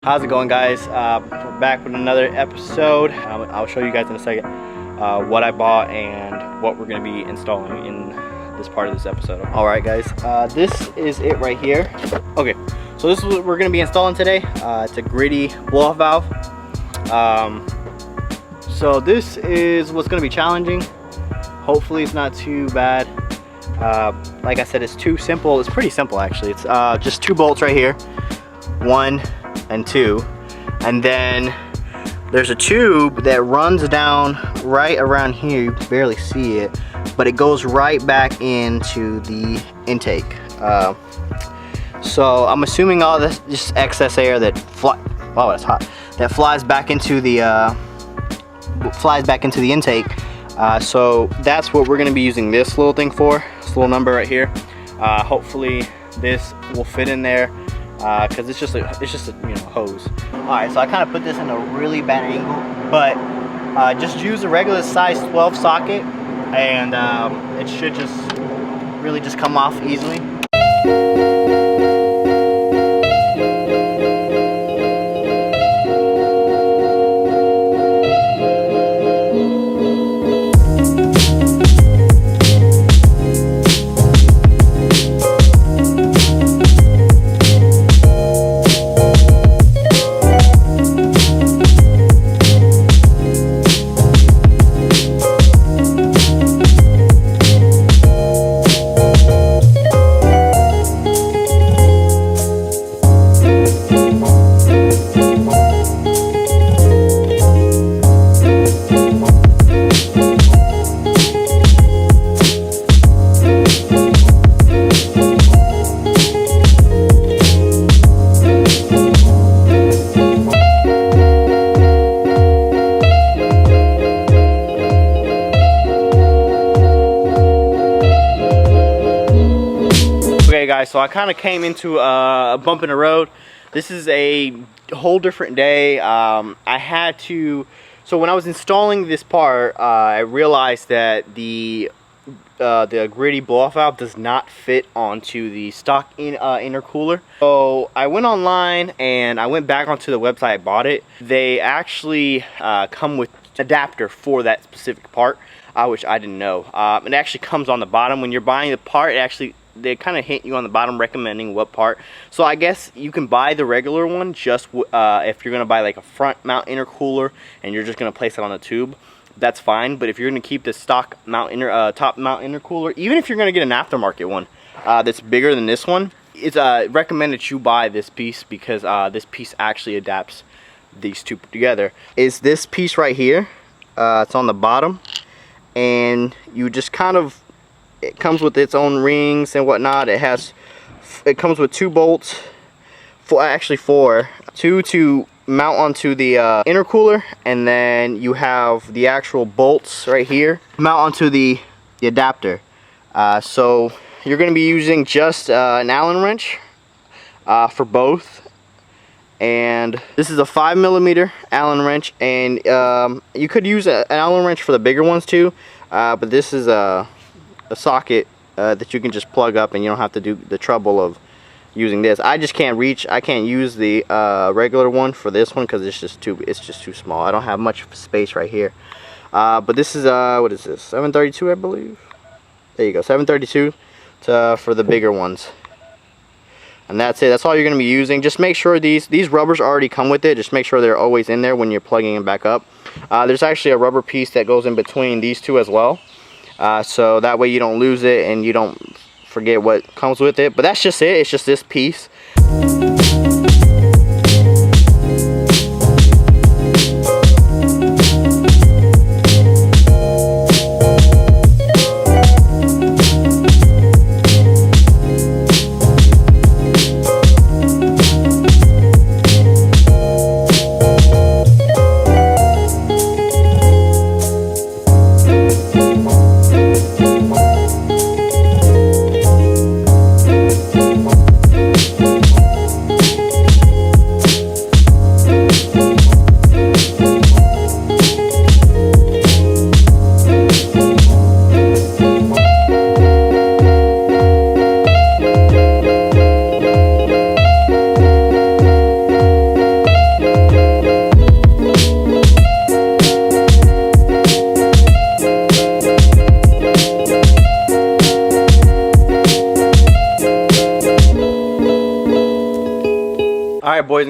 How's it going, guys? We're back with another episode. I'll show you guys in a second what I bought and what we're going to be installing in this part of this episode. Alright guys, this is it right here. Okay, so this is what we're going to be installing today. It's a Greddy blow-off valve. So this is what's going to be challenging. Hopefully it's not too bad. Like I said, it's too simple. It's pretty simple actually. It's just two bolts right here. 1 and 2, and then there's a tube that runs down right around here. You can barely see it, but it goes right back into the intake. So I'm assuming all this just excess air that wow, that's hot, that flies back into the intake. So that's what we're going to be using this little thing for. This little number right here. Hopefully this will fit in there. Because it's just a hose. Alright, so I kind of put this in a really bad angle, but just use a regular size 12 socket and it should just really just come off easily. Guys, so I kind of came into a bump in the road. This is a whole different day. I had to, so when I was installing this part, I realized that the Greddy blow-off valve does not fit onto the stock intercooler. So I went online and I went back onto the website I bought it. They actually come with an adapter for that specific part, which I didn't know. It actually comes on the bottom when you're buying the part. They kind of hint you on the bottom recommending what part. So I guess you can buy the regular one just if you're going to buy like a front mount intercooler and you're just going to place it on a tube. That's fine. But if you're going to keep the stock mount top mount intercooler, even if you're going to get an aftermarket one that's bigger than this one, it's recommended you buy this piece because this piece actually adapts these two together. Is this piece right here? It's on the bottom, and you just kind of, it comes with its own rings and whatnot. It comes with 2 bolts, actually 4, 2 to mount onto the intercooler, and then you have the actual bolts right here mount onto the adapter. So you're going to be using just an Allen wrench for both, and this is a 5mm Allen wrench, and you could use an Allen wrench for the bigger ones too, but this is a socket that you can just plug up and you don't have to do the trouble of using this. I just can't use the regular one for this one because it's just too small. I don't have much space right here. But this is what is this, 732 I believe. There you go, 732 for the bigger ones. And that's it. That's all you're going to be using. Just make sure these rubbers already come with it. Just make sure they're always in there when you're plugging them back up. There's actually a rubber piece that goes in between these two as well. So that way you don't lose it and you don't forget what comes with it. But that's just it. It's just this piece.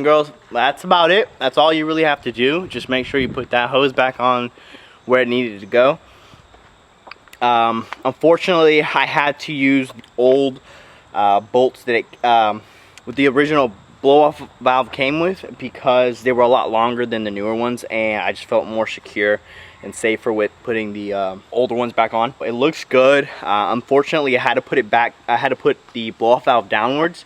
girls, that's about it. That's all you really have to do. Just make sure you put that hose back on where it needed to go. Unfortunately, I had to use old bolts that with the original blow-off valve came with, because they were a lot longer than the newer ones, and I just felt more secure and safer with putting the older ones back on. It looks good. Unfortunately, I had to put it back. I had to put the blow-off valve downwards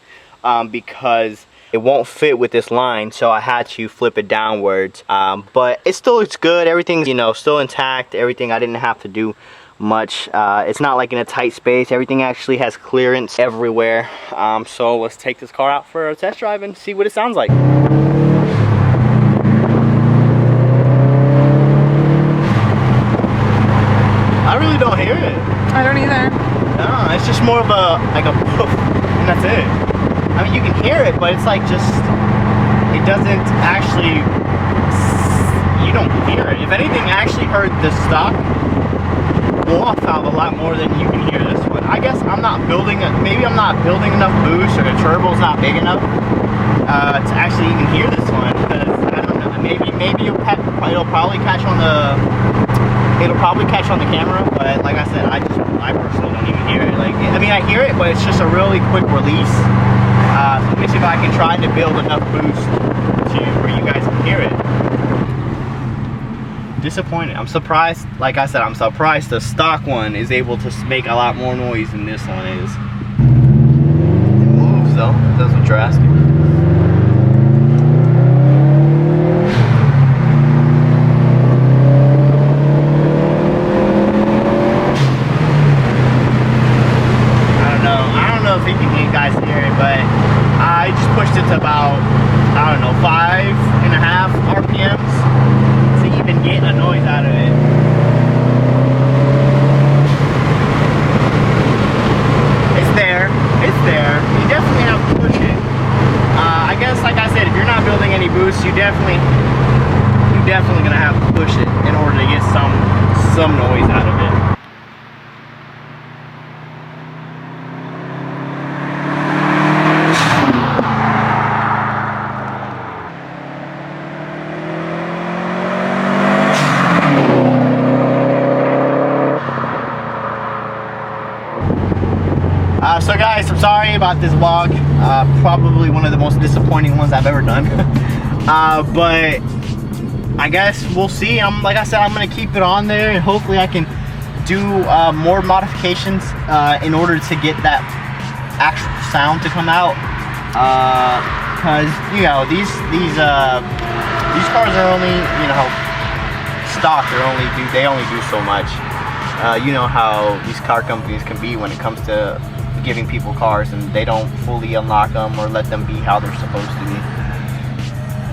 because it won't fit with this line, so I had to flip it downwards. But it still looks good. Everything's, you know, still intact. Everything, I didn't have to do much. It's not like in a tight space. Everything actually has clearance everywhere. So let's take this car out for a test drive and see what it sounds like. I really don't hear it. I don't either. No, it's just more of a like a poof, and that's it. I mean, you can hear it, but it's like just, it doesn't actually, you don't hear it. If anything, I actually heard the stock blow-off valve a lot more than you can hear this one. I guess I'm not building, maybe I'm not building enough boost, or the turbo's not big enough to actually even hear this one. Because I don't know, maybe it'll probably catch on the camera, but like I said, I personally don't even hear it. Like, I mean, I hear it, but it's just a really quick release. So let me see if I can try to build enough boost to where you guys can hear it. Disappointed. I'm surprised, like I said, I'm surprised the stock one is able to make a lot more noise than this one is. It moves though, that's what you're asking. I don't know if you guys hear it, but I just pushed it to about, I don't know, 5.5 RPMs. Even get a noise out of it. It's there. It's there. You definitely have to push it. I guess, like I said, if you're not building any boost, you're definitely gonna have to push it in order to get some noise out of it. So guys, I'm sorry about this vlog. Probably one of the most disappointing ones I've ever done. But I guess we'll see. Like I said, I'm gonna keep it on there, and hopefully I can do more modifications in order to get that actual sound to come out. Because you know, these cars are only, you know, stock. They only do so much. You know how these car companies can be when it comes to giving people cars, and they don't fully unlock them or let them be how they're supposed to be,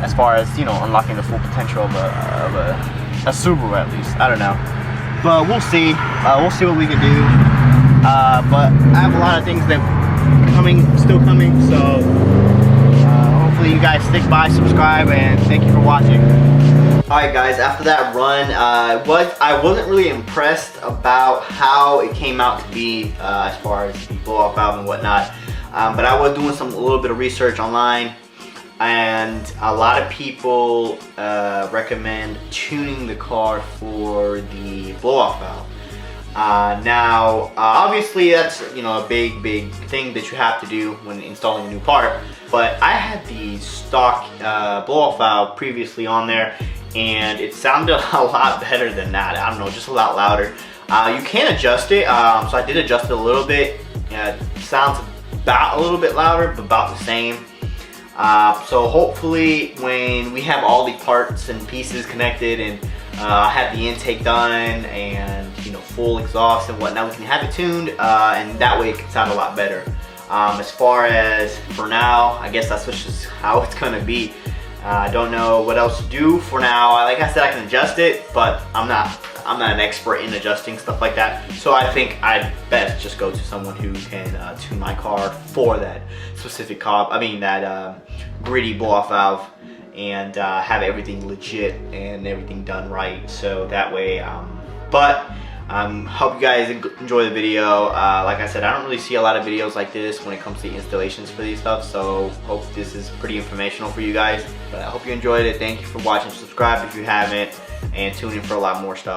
as far as, you know, unlocking the full potential of a Subaru, at least. I don't know, but we'll see. We'll see what we can do. But I have a lot of things that still coming, so hopefully you guys stick by, subscribe, and thank you for watching. Alright guys, after that run, I wasn't really impressed about how it came out to be as far as the blow-off valve and whatnot. But I was doing a little bit of research online, and a lot of people recommend tuning the car for the blow-off valve. Now, obviously that's, you know, a big thing that you have to do when installing a new part. But I had the stock blow-off valve previously on there, and it sounded a lot better than that. I don't know, just a lot louder. You can adjust it, so I did adjust it a little bit. It sounds about a little bit louder, but about the same. So hopefully when we have all the parts and pieces connected, and I have the intake done, and, you know, full exhaust and whatnot, we can have it tuned, and that way it can sound a lot better. As far as for now, I guess that's just how it's gonna be. I don't know what else to do for now. Like I said, I can adjust it, but I'm not an expert in adjusting stuff like that. So I think I'd best just go to someone who can tune my car for that specific that Greddy blow-off valve, and have everything legit and everything done right. So that way, but Hope you guys enjoy the video. Like I said, I don't really see a lot of videos like this when it comes to installations for these stuff, so hope this is pretty informational for you guys. But I hope you enjoyed it. Thank you for watching. Subscribe if you haven't, and tune in for a lot more stuff.